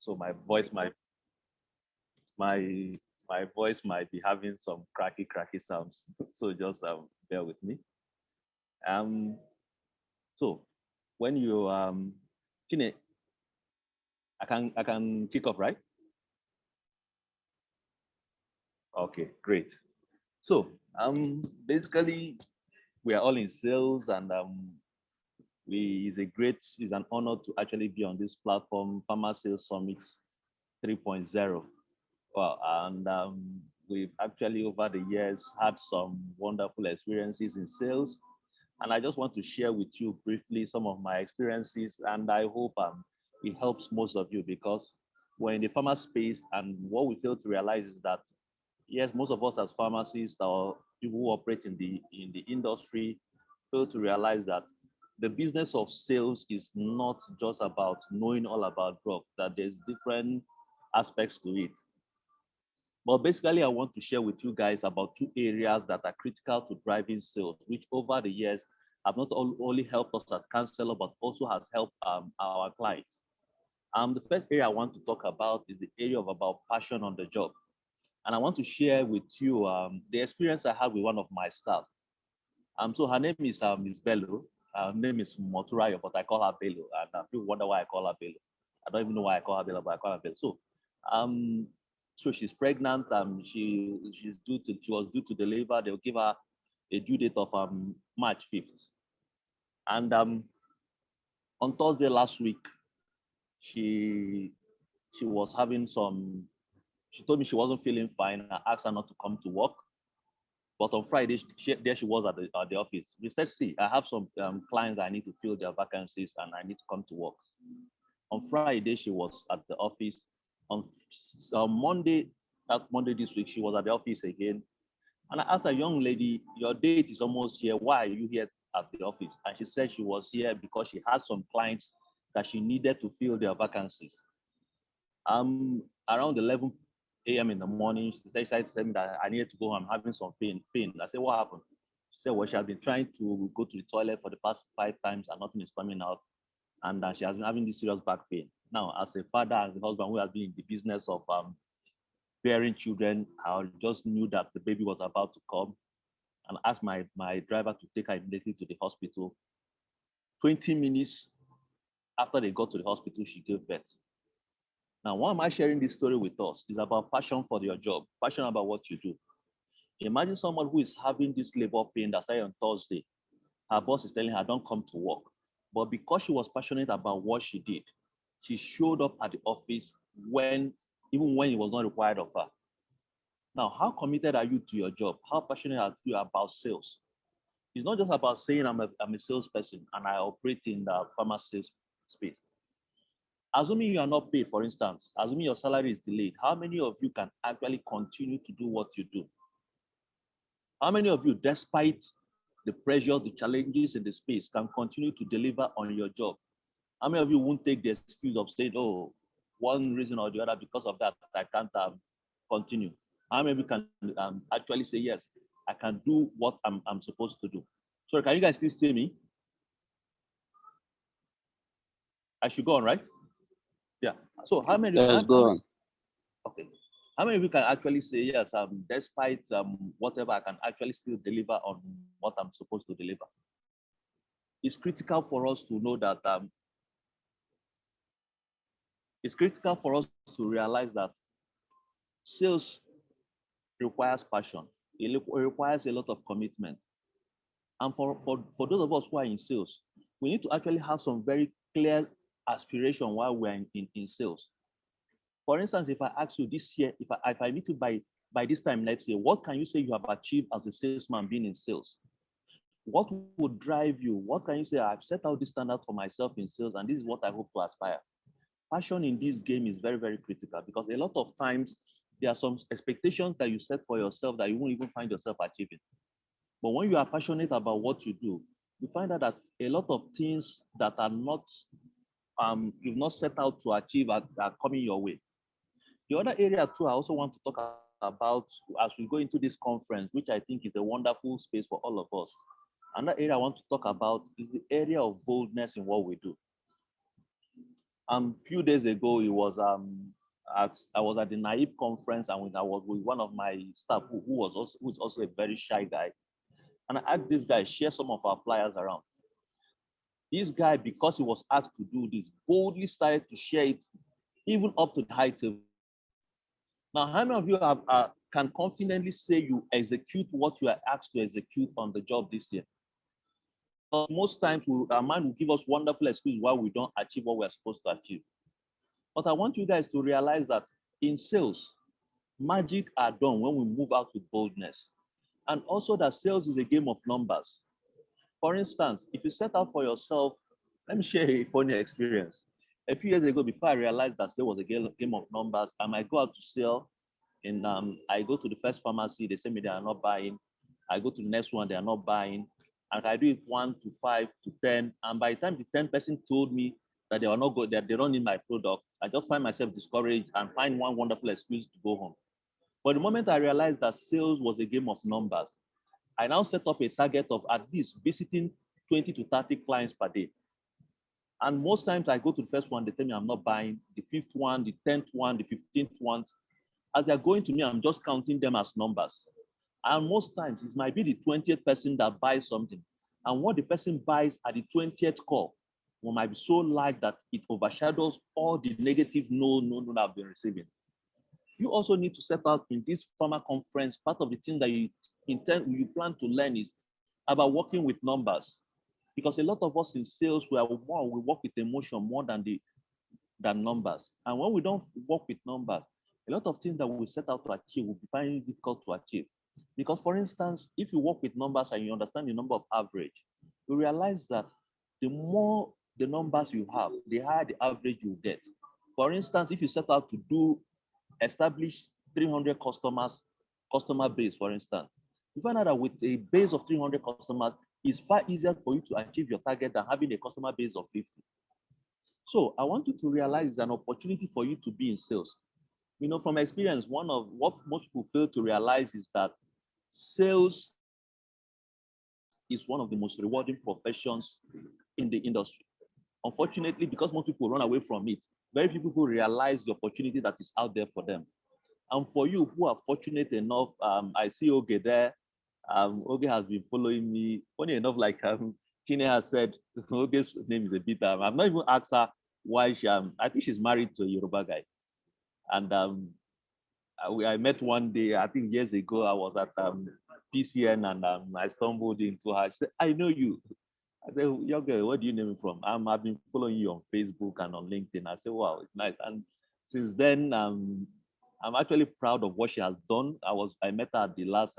so my my voice might be having some cracky sounds. So just bear with me. Um, so when you Kine, I can kick off, right? Okay, great. So basically we are all in sales, and it's an honor to actually be on this platform, Pharma Sales Summit 3.0. Well, and we've actually over the years had some wonderful experiences in sales, and I just want to share with you briefly some of my experiences, and I hope it helps most of you, because we're in the pharma space, and what we fail to realize is that yes, most of us as pharmacists or people who operate in the industry fail to realize that the business of sales is not just about knowing all about drugs, that there's different aspects to it. But basically, I want to share with you guys about two areas that are critical to driving sales, which over the years have not only helped us at Kanselor, but also has helped our clients. The first area I want to talk about is the area of about passion on the job. And I want to share with you the experience I had with one of my staff. So her name is Miss Bello. Her name is Moturayo, but I call her Bello. And people wonder why I call her Bello. I don't even know why I call her Bello, but I call her Bello. Um, so she's pregnant. She was due to deliver. They'll give her a due date of March 5th. And on Thursday last week, she was having some. She told me she wasn't feeling fine. I asked her not to come to work. But on Friday, there she was at the office. We said, see, I have some clients I need to fill their vacancies and I need to come to work. On Friday, she was at the office. On Monday, that Monday this week, she was at the office again. And I asked a young lady, your date is almost here. Why are you here at the office? And she said she was here because she had some clients that she needed to fill their vacancies. Around 11 a.m. in the morning, she said to me that I needed to go. I'm having some pain. I said, what happened? She said, well, she has been trying to go to the toilet for the past 5 times and nothing is coming out. And she has been having this serious back pain. Now, as a father and a husband who has been in the business of bearing children, I just knew that the baby was about to come, and asked my driver to take her immediately to the hospital. 20 minutes after they got to the hospital, she gave birth. Now, why am I sharing this story with us? It's about passion for your job, passion about what you do. Imagine someone who is having this labor pain that started on Thursday. Her boss is telling her, don't come to work. But because she was passionate about what she did, she showed up at the office even when it was not required of her. Now, how committed are you to your job? How passionate are you about sales? It's not just about saying I'm a salesperson and I operate in the pharma sales space. Assuming you are not paid, for instance, assuming your salary is delayed, how many of you can actually continue to do what you do? How many of you, despite the pressure, the challenges in the space, can continue to deliver on your job? How many of you won't take the excuse of saying, oh, one reason or the other, because of that, I can't continue? How many of you can actually say, yes, I can do what I'm supposed to do? Sorry, can you guys still see me? I should go on, right? Yeah. So how many? Yes, go on. Okay. How many of you can actually say, yes, despite whatever, I can actually still deliver on what I'm supposed to deliver? It's critical for us to know that it's critical for us to realize that sales requires passion. It requires a lot of commitment. And for those of us who are in sales, we need to actually have some very clear aspiration while we're in sales. For instance, if I ask you this year, if I meet you by this time next year, what can you say you have achieved as a salesman being in sales? What would drive you? What can you say? I've set out this standard for myself in sales, and this is what I hope to aspire. Passion in this game is very, very critical, because a lot of times there are some expectations that you set for yourself that you won't even find yourself achieving. But when you are passionate about what you do, you find out that a lot of things that are not you've not set out to achieve are coming your way. The other area too, I also want to talk about as we go into this conference, which I think is a wonderful space for all of us. Another area I want to talk about is the area of boldness in what we do. Few days ago, it was I was at the NAIP conference, and I was with one of my staff who's also a very shy guy. And I asked this guy, share some of our flyers around. This guy, because he was asked to do this, boldly started to share it, even up to the high table. Now, how many of you can confidently say you execute what you are asked to execute on the job this year? Because most times our mind will give us wonderful excuses why we don't achieve what we're supposed to achieve. But I want you guys to realize that in sales, magic are done when we move out with boldness. And also that sales is a game of numbers. For instance, if you set out for yourself, let me share a funny experience. A few years ago, before I realized that sales was a game of numbers, I might go out to sell, and I go to the first pharmacy, they say me they are not buying. I go to the next one, they are not buying. And I do it 1 to 5 to 10. And by the time the 10th person told me that they are not good, that they don't need my product, I just find myself discouraged and find one wonderful excuse to go home. But the moment I realized that sales was a game of numbers, I now set up a target of at least visiting 20 to 30 clients per day. And most times I go to the first one, they tell me I'm not buying, the 5th one, the 10th one, the 15th one. As they're going to me, I'm just counting them as numbers. And most times it might be the 20th person that buys something. And what the person buys at the 20th call might be so large that it overshadows all the negative no that I've been receiving. You also need to set out in this pharma conference, part of the thing that you plan to learn is about working with numbers. Because a lot of us in sales, we work with emotion more than numbers. And when we don't work with numbers, a lot of things that we set out to achieve will be very difficult to achieve. Because for instance, if you work with numbers and you understand the number of average, you realize that the more the numbers you have, the higher the average you get. For instance, if you set out to establish 300 customer base, for instance, you find out that with a base of 300 customers, it's far easier for you to achieve your target than having a customer base of 50. So I want you to realize it's an opportunity for you to be in sales. You know, from experience, one of what most people fail to realize is that sales is one of the most rewarding professions in the industry. Unfortunately, because most people run away from it, very few people realize the opportunity that is out there for them. And for you who are fortunate enough, I see Oge there. Oge has been following me. Funny enough, like Kine has said, Oge's name is a bit. I've not even asked her why she. I think she's married to a Yoruba guy. And I met one day, I think years ago. I was at PCN and I stumbled into her. She said, "I know you." I said, "Young girl, where do you know me from?" I've been following you on Facebook and on LinkedIn. I said, "Wow, it's nice." And since then, I'm actually proud of what she has done. I met her at the last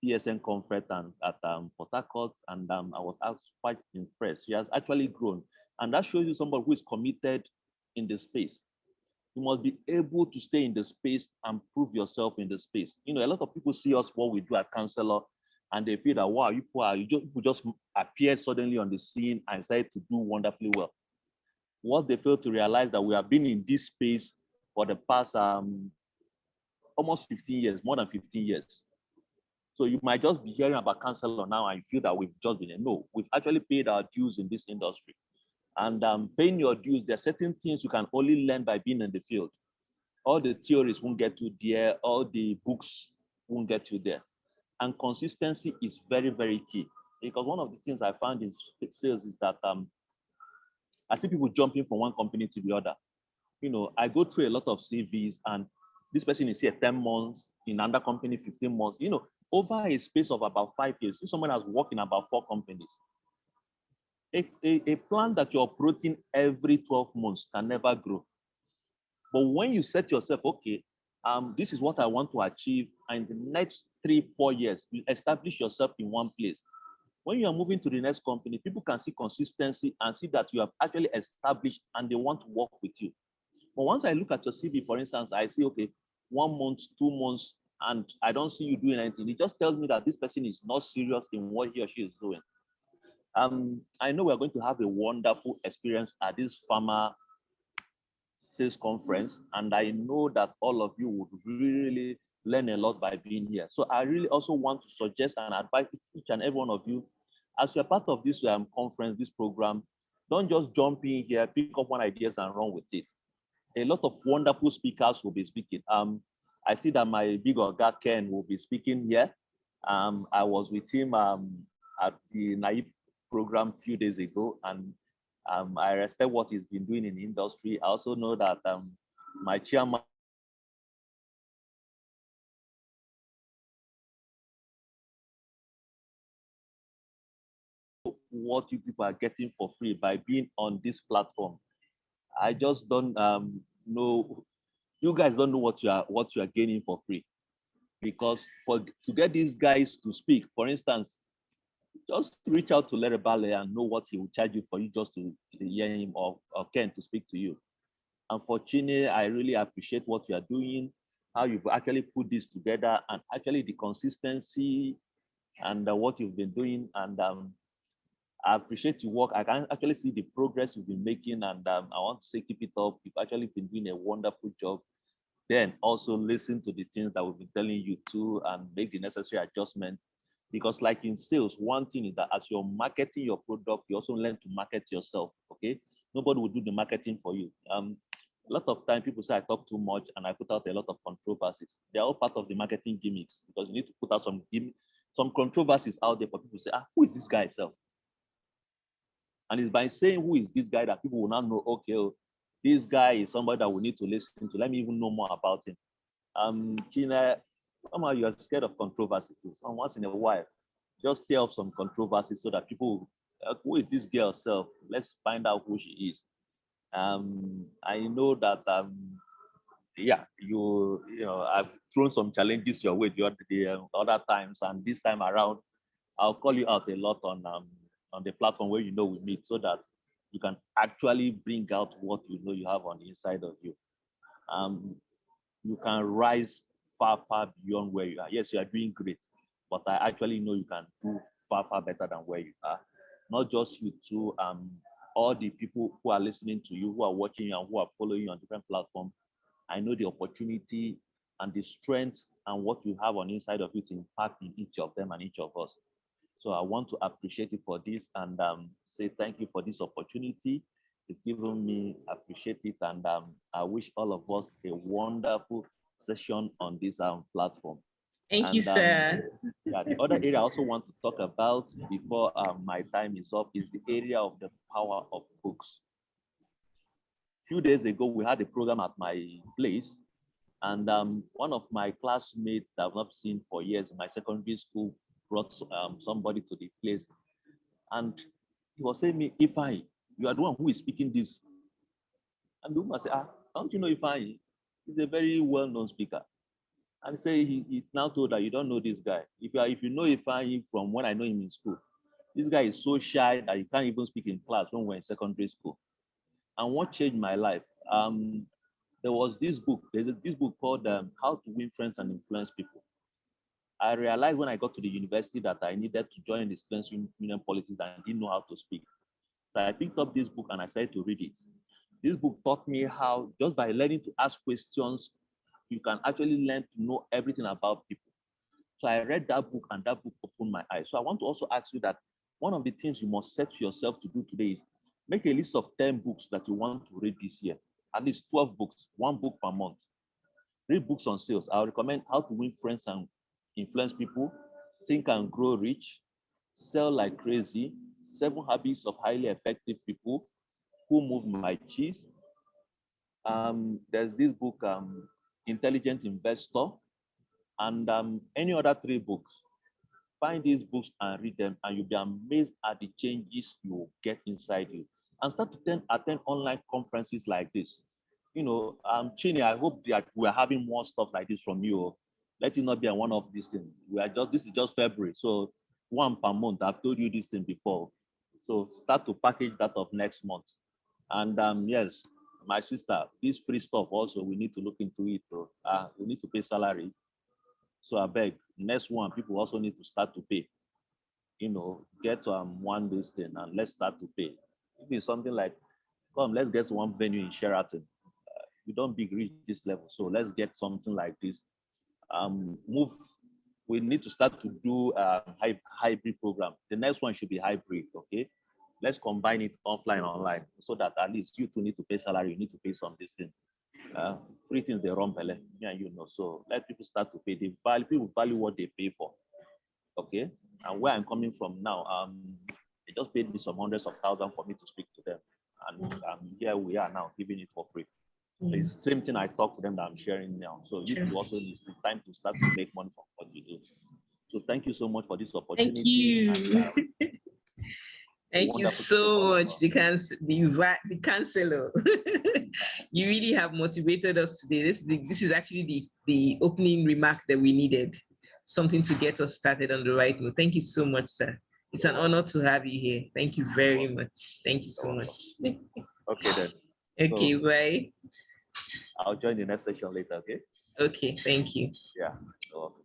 PSN conference at Port Harcourt, and I was quite impressed. She has actually grown, and that shows you somebody who is committed in the space. You must be able to stay in the space and prove yourself in the space. You know, a lot of people see us what we do at Kanselor, and they feel that wow, you just appeared suddenly on the scene and started to do wonderfully well. What they fail to realize that we have been in this space for the past almost 15 years, more than 15 years. So you might just be hearing about Kanselor now and you feel that we've just been no, we've actually paid our dues in this industry. And paying your dues, there are certain things you can only learn by being in the field. All the theories won't get you there. All the books won't get you there. And consistency is very, very key. Because one of the things I found in sales is that I see people jumping from one company to the other. You know, I go through a lot of CVs and this person is here 10 months, in another company 15 months. You know, over a space of about 5 years, if someone has worked in about 4 companies, a plan that you're operating every 12 months can never grow. But when you set yourself, okay, this is what I want to achieve, and in the next 3-4 years, you establish yourself in one place. When you are moving to the next company, people can see consistency and see that you have actually established and they want to work with you. But once I look at your CV, for instance, I see, okay, 1 month, 2 months, and I don't see you doing anything. It just tells me that this person is not serious in what he or she is doing. I know we're going to have a wonderful experience at this pharma sales conference, and I know that all of you would really learn a lot by being here. So I really also want to suggest and advise each and every one of you, as you're part of this conference, this program, Don't just jump in here, pick up one ideas and run with it. A lot of wonderful speakers will be speaking. I see that my big Oga Ken will be speaking here. I was with him at the NAIP program a few days ago, and I respect what he's been doing in the industry. I also know that my chairman what you people are getting for free by being on this platform. I just don't know. You guys don't know what you are gaining for free, because to get these guys to speak, for instance, just reach out to Larry Bale and know what he will charge you for you just to hear him, or Ken to speak to you. Unfortunately, I really appreciate what you are doing, how you've actually put this together, and actually the consistency and what you've been doing. And I appreciate your work. I can actually see the progress you've been making, and I want to say keep it up. You've actually been doing a wonderful job. Then also listen to the things that we've been telling you to and make the necessary adjustment. Because like in sales, one thing is that as you're marketing your product, you also learn to market yourself, okay? Nobody will do the marketing for you. A lot of time people say I talk too much and I put out a lot of controversies. They're all part of the marketing gimmicks, because you need to put out some controversies out there for people to say, who is this guy itself? And it's by saying who is this guy that people will now know, okay, oh, this guy is somebody that we need to listen to. Let me even know more about him. Gina, somehow you are scared of controversy too. So once in a while, just stir up some controversy so that people, who is this girl self? Let's find out who she is. I know that yeah, you know, I've thrown some challenges your way the other times, and this time around, I'll call you out a lot on the platform where you know we meet, so that you can actually bring out what you know you have on the inside of you. You can rise far, far beyond where you are. Yes, you are doing great, but I actually know you can do far, far better than where you are. Not just you two, all the people who are listening to you, who are watching you, and who are following you on different platforms. I know the opportunity and the strength and what you have on the inside of you to impact in each of them and each of us. So I want to appreciate you for this, and say thank you for this opportunity you've given me. Appreciate it, and I wish all of us a wonderful session on this platform. Thank you, sir. Yeah, the other area I also want to talk about before my time is up is the area of the power of books. A few days ago, we had a program at my place, and one of my classmates that I've not seen for years in my secondary school brought somebody to the place, and he was saying me, Ifeanyi, you are the one who is speaking this. And the woman said, don't you know Ifeanyi? He's a very well-known speaker. And say he now told her, you don't know this guy. If you know Ifeanyi from when I know him in school, this guy is so shy that he can't even speak in class when we're in secondary school. And what changed my life? There was this book. There's this book called How to Win Friends and Influence People. I realized when I got to the university that I needed to join the students' union politics and I didn't know how to speak. So I picked up this book and I started to read it. This book taught me how, just by learning to ask questions, you can actually learn to know everything about people. So I read that book, and that book opened my eyes. So I want to also ask you that one of the things you must set yourself to do today is make a list of 10 books that you want to read this year. At least 12 books, one book per month. Read books on sales. I'll recommend How to Win Friends and Influence People, Think and Grow Rich, Sell Like Crazy, 7 Habits of Highly Effective People, Who Move My Cheese. There's this book, Intelligent Investor, and any other 3 books. Find these books and read them, and you'll be amazed at the changes you will get inside you. And start to attend online conferences like this. You know, Chini, I hope that we're having more stuff like this from you. Let it not be one of these things. This is just February, so 1 per month. I've told you this thing before. So start to package that of next month. And yes, my sister, this free stuff also, we need to look into it. We need to pay salary. So I beg, next one, people also need to start to pay. You know, get one this thing and let's start to pay. If it's something like, come, let's get one venue in Sheraton. We don't big reach this level, so let's get something like this. We need to start to do a hybrid program. The next one should be hybrid, okay? let's combine it offline, online, so that at least you two need to pay salary, you need to pay some this thing. Free things they run pele, yeah, you know. So let people start to pay. People value what they pay for. Okay. And where I'm coming from now, they just paid me some hundreds of thousands for me to speak to them. And here we are now giving it for free. It's the same thing I talk to them that I'm sharing now. So you two also need time to start to make money from what you do. So thank you so much for this opportunity. Thank you. And, thank you so much, the Kanselor. You really have motivated us today. This is actually the opening remark that we needed. Something to get us started on the right note. Thank you so much, sir. It's an honor to have you here. Thank you very much. Thank you so much. Okay then. Okay, so, bye. I'll join the next session later, okay? Okay, thank you. Yeah. You're welcome.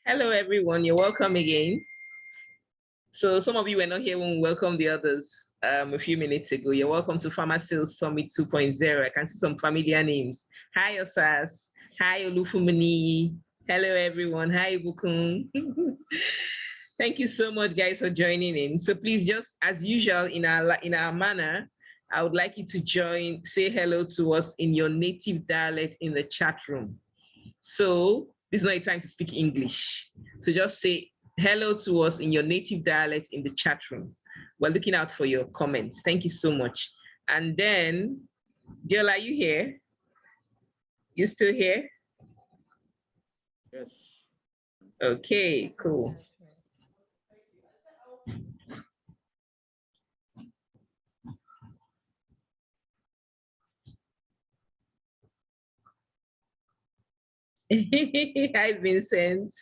Hello, everyone. You're welcome again. So some of you were not here when we welcomed the others a few minutes ago. You're welcome to Pharmacist Summit 2.0. I can see some familiar names. Hi, Osas. Hi, Olufumani. Hello, everyone. Hi, Bukun. Thank you so much, guys, for joining in. So please, just as usual, in our manner, I would like you to say hello to us in your native dialect in the chat room. So this is not a time to speak English. So just say hello to us in your native dialect in the chat room. We're looking out for your comments. Thank you so much. And then, Jill, are you here? You still here? Yes. Okay, cool. Hi, Vincent.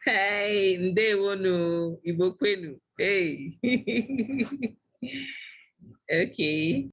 Hi, Ndewonu, Ibokwenu. Hey. Okay.